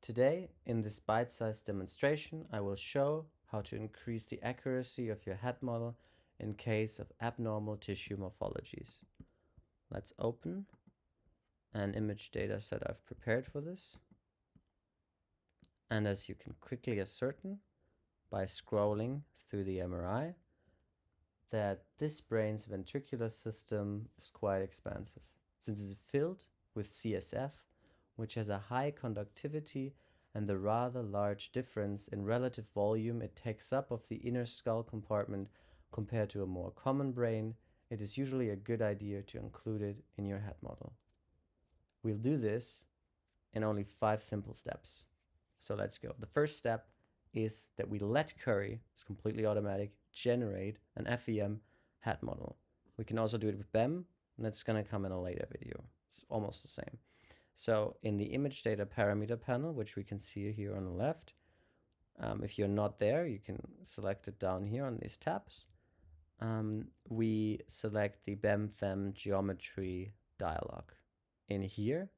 Today, in this bite-sized demonstration, I will show how to increase the accuracy of your head model in case of abnormal tissue morphologies. Let's open an image data set I've prepared for this. And as you can quickly ascertain by scrolling through the MRI, that this brain's ventricular system is quite expansive, since it's filled with CSF, which has a high conductivity and the rather large difference in relative volume it takes up of the inner skull compartment compared to a more common brain. It is usually a good idea to include it in your head model. We'll do this in only 5 simple steps. So let's go. The first step is that we let Curry, it's completely automatic, generate an FEM head model. We can also do it with BEM, and that's going to come in a later video. It's almost the same. So in the image data parameter panel, which we can see here on the left, if you're not there, you can select it down here on these tabs. We select the BEM-FEM geometry dialog. In here,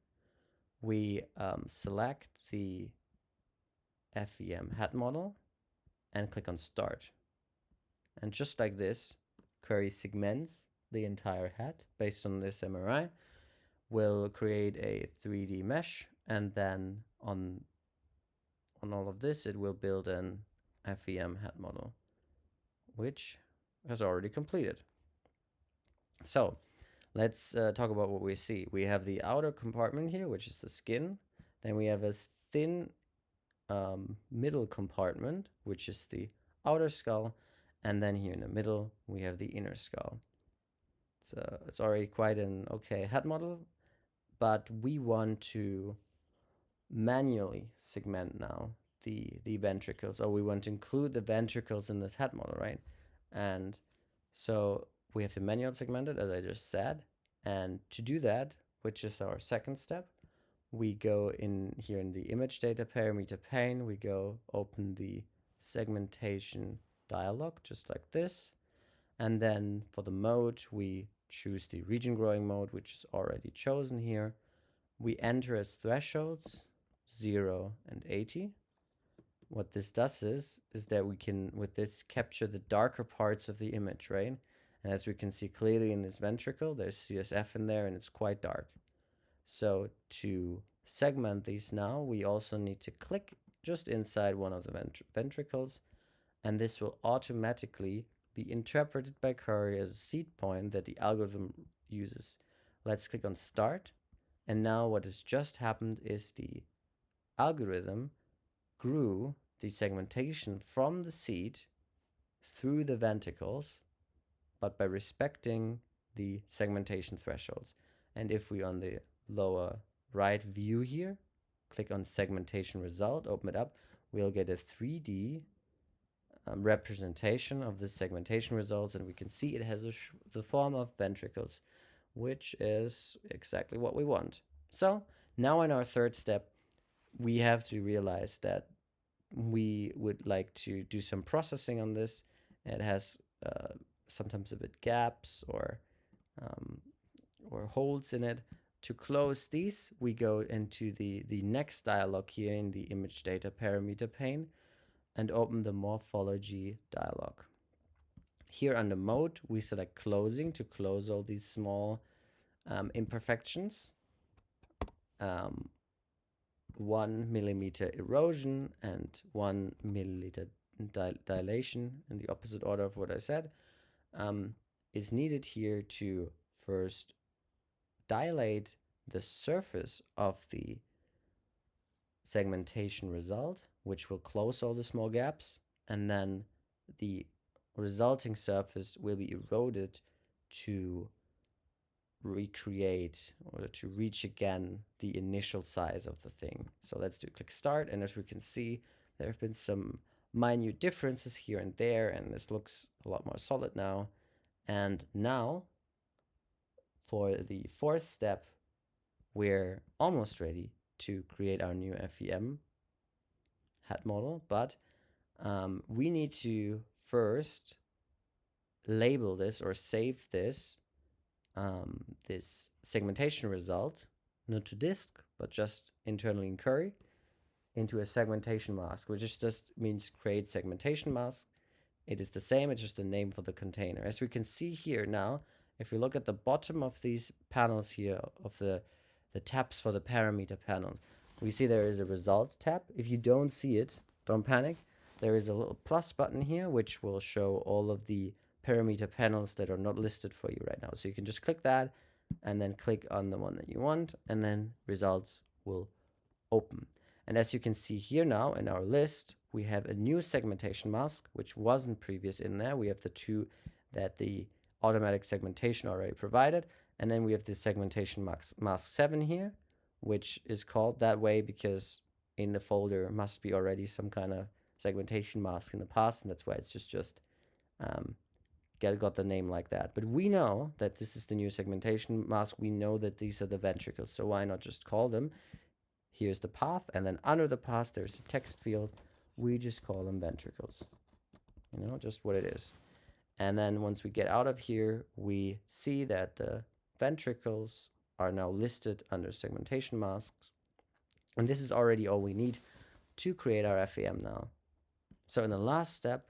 we select the FEM head model and click on Start. And just like this, Curry segments the entire head based on this MRI. We'll create a 3D mesh, and then on all of this, it will build an FEM head model, which has already completed. So let's talk about what we see. We have the outer compartment here, which is the skin. Then we have a thin middle compartment, which is the outer skull. And then here in the middle, we have the inner skull. So it's already quite an okay head model, but we want to manually segment now the ventricles, or we want to include the ventricles in this head model, right? And so we have to manually segment it, as I just said. And to do that, which is our second step, we go in here in the image data parameter pane, we go open the segmentation dialog, just like this. And then for the mode, we choose the region growing mode, which is already chosen here. We enter as thresholds 0 and 80. What this does is that we can, with this, capture the darker parts of the image, right? And as we can see clearly in this ventricle, there's CSF in there and it's quite dark. So to segment these now, we also need to click just inside one of the ventricles, and this will automatically be interpreted by Curry as a seed point that the algorithm uses. Let's click on Start. And now what has just happened is the algorithm grew the segmentation from the seed through the ventricles, but by respecting the segmentation thresholds. And if we on the lower right view here, click on segmentation result, open it up, we'll get a 3D representation of the segmentation results, and we can see it has the form of ventricles, which is exactly what we want. So now in our third step, we have to realize that we would like to do some processing on this. It has sometimes a bit gaps or holes in it. To close these, we go into the next dialog here in the image data parameter pane and open the morphology dialog. Here under mode, we select closing to close all these small imperfections. 1 millimeter erosion and 1 milliliter dilation in the opposite order of what I said is needed here to first dilate the surface of the segmentation result, which will close all the small gaps, and then the resulting surface will be eroded to recreate or to reach again the initial size of the thing. So let's click Start, and as we can see, there have been some minute differences here and there, and this looks a lot more solid now. And now for the fourth step, we're almost ready to create our new FEM head model, but we need to first label this or save this this segmentation result, not to disk, but just internally in Curry. into a segmentation mask, which just means create segmentation mask. It is the same, it's just the name for the container. As we can see here now, if we look at the bottom of these panels here, of the tabs for the parameter panels, we see there is a results tab. If you don't see it, don't panic. There is a little plus button here, which will show all of the parameter panels that are not listed for you right now. So you can just click that and then click on the one that you want, and then results will open. And as you can see here now in our list, we have a new segmentation mask, which wasn't previous in there. We have the two that the automatic segmentation already provided. And then we have the segmentation mask 7 here, which is called that way because in the folder must be already some kind of segmentation mask in the past. And that's why it's just got the name like that. But we know that this is the new segmentation mask. We know that these are the ventricles. So why not just call them? Here's the path, and then under the path there's a text field. We just call them ventricles, just what it is. And then once we get out of here, we see that the ventricles are now listed under segmentation masks, and this is already all we need to create our FEM now. So in the last step,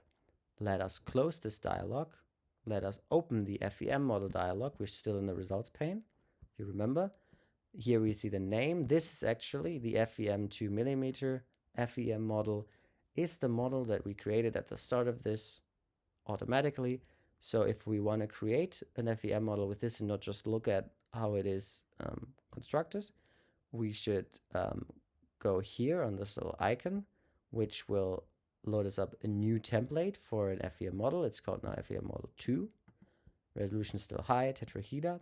let us close this dialog. Let us open the FEM model dialog, which is still in the results pane, if you remember. Here we see the name. This is actually the FEM 2mm FEM model, is the model that we created at the start of this automatically. So if we want to create an FEM model with this and not just look at how it is constructed, we should go here on this little icon, which will load us up a new template for an FEM model. It's called now FEM model 2. Resolution is still high, tetrahedra.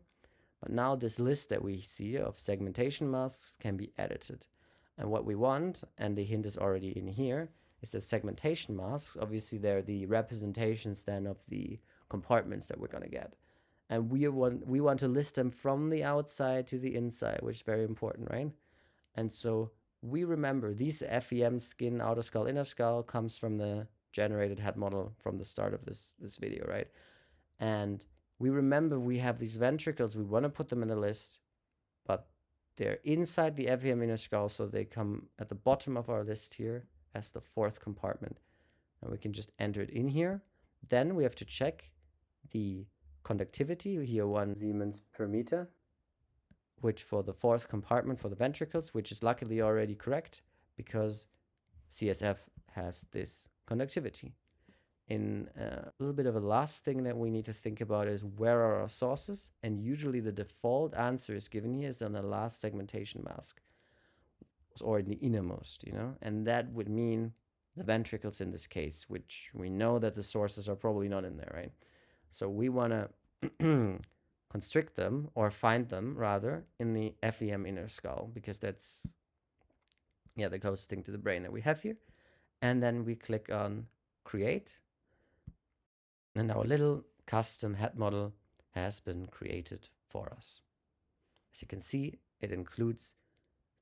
But now this list that we see of segmentation masks can be edited. And what we want, and the hint is already in here, is that segmentation masks, obviously they're the representations then of the compartments that we're going to get. And we want to list them from the outside to the inside, which is very important, right? And so we remember these FEM skin, outer skull, inner skull comes from the generated head model from the start of this video, right? And we remember we have these ventricles. We want to put them in the list, but they're inside the FEM inner skull, so they come at the bottom of our list here as the 4th compartment. And we can just enter it in here. Then we have to check the conductivity, here 1 Siemens per meter, which for the 4th compartment for the ventricles, which is luckily already correct because CSF has this conductivity. In a little bit of a last thing that we need to think about is where are our sources, and usually the default answer is given here is on the last segmentation mask or in the innermost, and that would mean the ventricles in this case, which we know that the sources are probably not in there, right? So we want to constrict them, or find them rather, in the FEM inner skull, because that's the closest thing to the brain that we have here. And then we click on create. And our little custom head model has been created for us. As you can see, it includes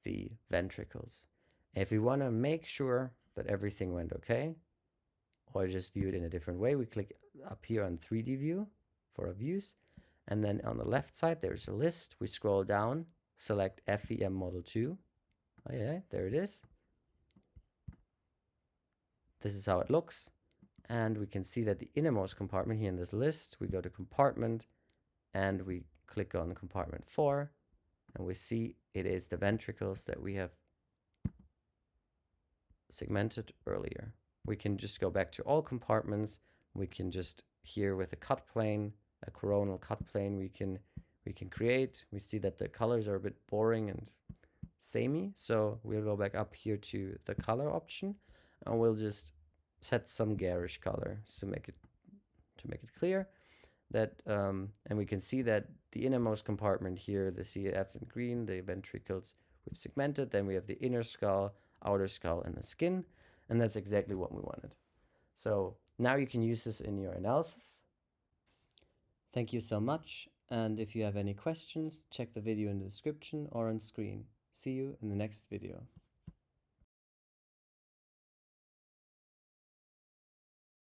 the ventricles. If we want to make sure that everything went okay, or just view it in a different way, we click up here on 3D view for our views. And then on the left side, there's a list. We scroll down, select FEM model 2. Oh yeah, there it is. This is how it looks. And we can see that the innermost compartment here in this list, we go to compartment and we click on compartment 4, and we see it is the ventricles that we have segmented earlier. We can just go back to all compartments. We can just here with a cut plane, a coronal cut plane, we can create. We see that the colors are a bit boring and samey, so we'll go back up here to the color option, and we'll just set some garish color to make it clear that and we can see that the innermost compartment here, the CF in green, the ventricles we've segmented. Then we have the inner skull, outer skull, and the skin, and that's exactly what we wanted. So now you can use this in your analysis. Thank you so much, and if you have any questions, check the video in the description or on screen. See you in the next video.